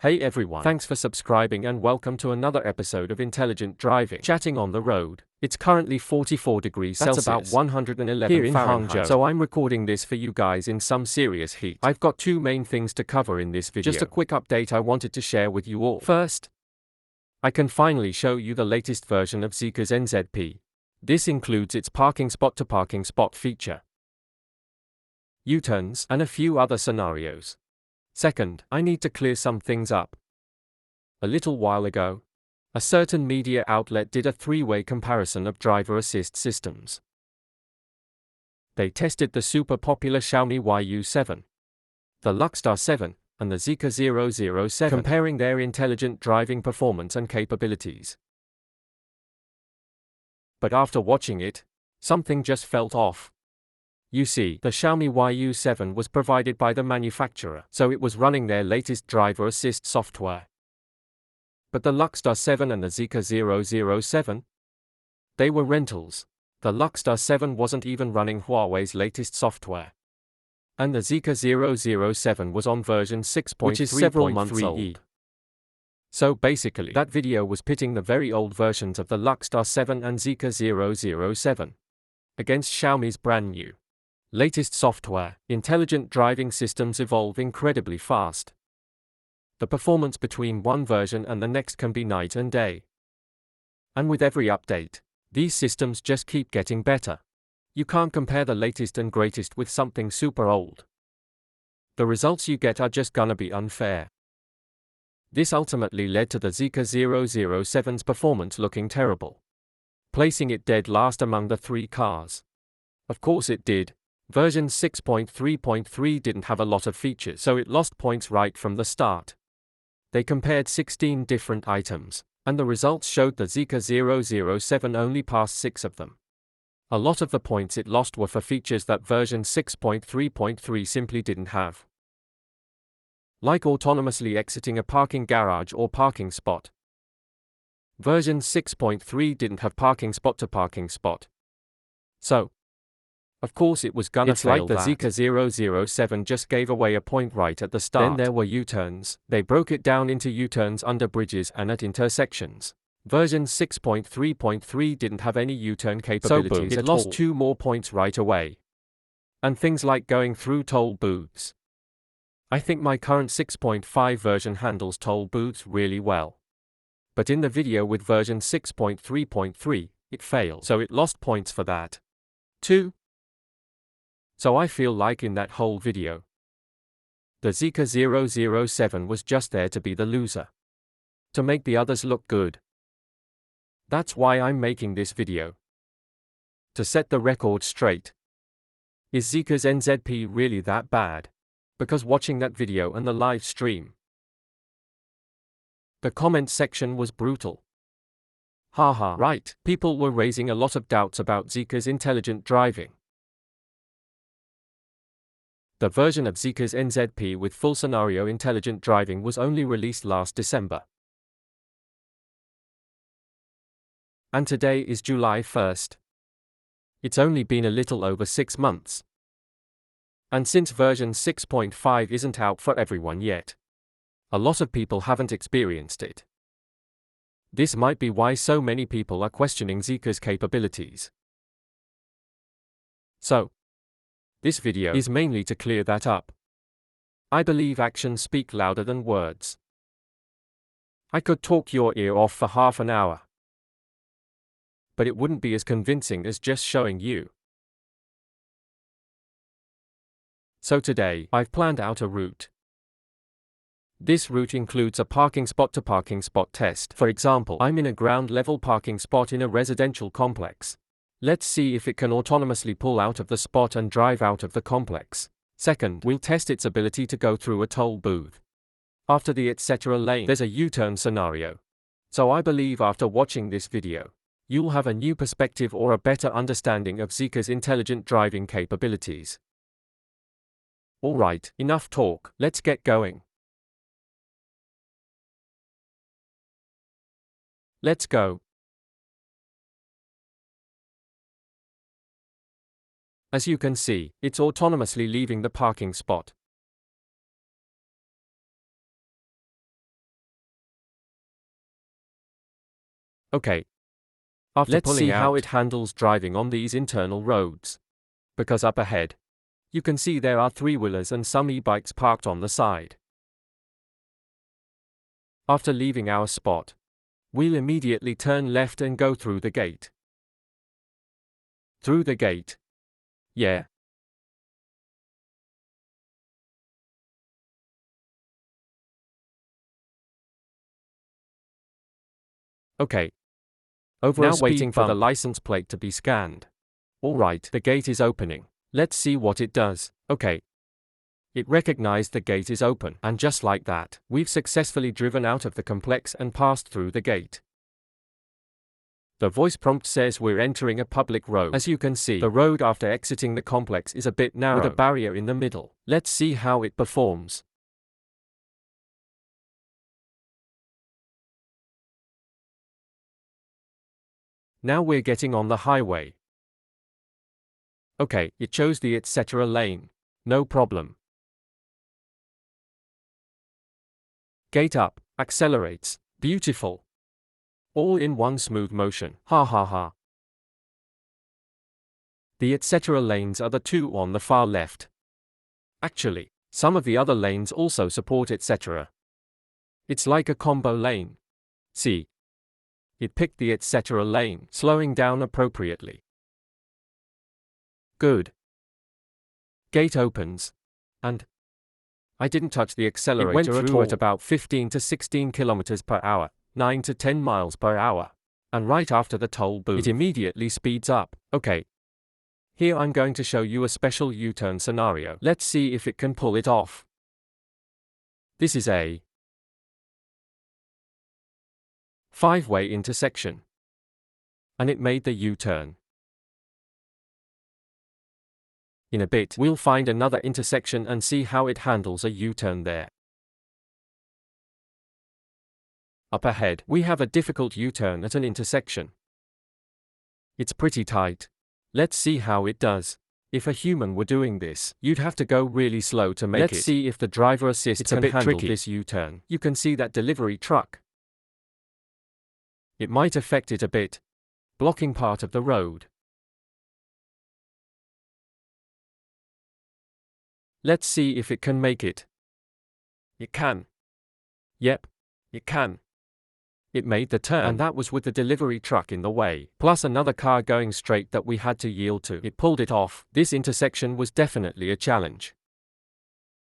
Hey everyone, thanks for subscribing and welcome to another episode of Intelligent Driving. Chatting on the road. It's currently 44 degrees Celsius. That's about 111 here in Fahrenheit. Hangzhou. So I'm recording this for you guys in some serious heat. I've got two main things to cover in this video. Just a quick update I wanted to share with you all. First, I can finally show you the latest version of Zeekr's NZP. This includes its parking spot to parking spot feature, U-turns, and a few other scenarios. Second, I need to clear some things up. A little while ago, a certain media outlet did a three-way comparison of driver assist systems. They tested the super popular Xiaomi YU7, the Luxstar 7, and the Zeekr 007, comparing their intelligent driving performance and capabilities. But after watching it, something just felt off. You see, the Xiaomi YU7 was provided by the manufacturer, so it was running their latest driver assist software. But the Luxstar 7 and the Zeekr 007? They were rentals. The Luxstar 7 wasn't even running Huawei's latest software. And the Zeekr 007 was on version 6.3.3, which is several months old. So basically, that video was pitting the very old versions of the Luxstar 7 and Zeekr 007 against Xiaomi's brand new latest software. Intelligent driving systems evolve incredibly fast. The performance between one version and the next can be night and day. And with every update, these systems just keep getting better. You can't compare the latest and greatest with something super old. The results you get are just gonna be unfair. This ultimately led to the Zeekr 007's performance looking terrible, placing it dead last among the three cars. Of course it did. Version 6.3.3 didn't have a lot of features, so it lost points right from the start. They compared 16 different items, and the results showed the Zeekr 007 only passed 6 of them. A lot of the points it lost were for features that version 6.3.3 simply didn't have, like autonomously exiting a parking garage or parking spot. Version 6.3 didn't have parking spot to parking spot. So, of course it was gonna fail. It's like the Zeekr 007 just gave away a point right at the start. Then there were U-turns. They broke it down into U-turns under bridges and at intersections. Version 6.3.3 didn't have any U-turn capabilities at all. It lost 2 more points right away. And things like going through toll booths. I think my current 6.5 version handles toll booths really well. But in the video with version 6.3.3, it failed, so it lost points for that too. So I feel like in that whole video, the Zeekr 007 was just there to be the loser, to make the others look good. That's why I'm making this video, to set the record straight. Is Zeekr's NZP really that bad? Because watching that video and the live stream, the comment section was brutal. Haha, right, people were raising a lot of doubts about Zeekr's intelligent driving. The version of Zeekr's NZP with full scenario intelligent driving was only released last December. And today is July 1st. It's only been a little over 6 months. And since version 6.5 isn't out for everyone yet, a lot of people haven't experienced it. This might be why so many people are questioning Zeekr's capabilities. So, this video is mainly to clear that up. I believe actions speak louder than words. I could talk your ear off for half an hour, but it wouldn't be as convincing as just showing you. So today, I've planned out a route. This route includes a parking spot to parking spot test. For example, I'm in a ground level parking spot in a residential complex. Let's see if it can autonomously pull out of the spot and drive out of the complex. Second, we'll test its ability to go through a toll booth. After the etc. lane, there's a U-turn scenario. So I believe after watching this video, you'll have a new perspective or a better understanding of Zeekr's intelligent driving capabilities. Alright, enough talk, let's get going. Let's go. As you can see, it's autonomously leaving the parking spot. Okay. After Let's pulling see out, how it handles driving on these internal roads. Because up ahead, you can see there are three-wheelers and some e-bikes parked on the side. After leaving our spot, we'll immediately turn left and go through the gate. Through the gate. Yeah. Okay. Over now a speed waiting for the bump. license plate to be scanned. Alright, the gate is opening. Let's see what it does. Okay. It recognized the gate is open, and just like that, we've successfully driven out of the complex and passed through the gate. The voice prompt says we're entering a public road. As you can see, the road after exiting the complex is a bit narrow, with a barrier in the middle. Let's see how it performs. Now we're getting on the highway. Okay, it chose the etc. lane. No problem. Gate up, accelerates, beautiful. All in one smooth motion, ha ha ha. The etc. lanes are the two on the far left. Actually, some of the other lanes also support etc. It's like a combo lane. See? It picked the etc. lane, slowing down appropriately. Good. Gate opens. And I didn't touch the accelerator It went at through all. at about 15 to 16 kilometers per hour, 9 to 10 miles per hour. And right after the toll booth, it immediately speeds up. Okay. Here I'm going to show you a special U-turn scenario. Let's see if it can pull it off. This is a 5-way intersection. And it made the U-turn. In a bit, we'll find another intersection and see how it handles a U-turn there. Up ahead, we have a difficult U-turn at an intersection. It's pretty tight. Let's see how it does. If a human were doing this, you'd have to go really slow to make it. Let's see if the driver assist can handle this U-turn. You can see that delivery truck. It might affect it a bit, blocking part of the road. Let's see if it can make it. It can. Yep, it can. It made the turn, and that was with the delivery truck in the way, plus another car going straight that we had to yield to. It pulled it off. This intersection was definitely a challenge.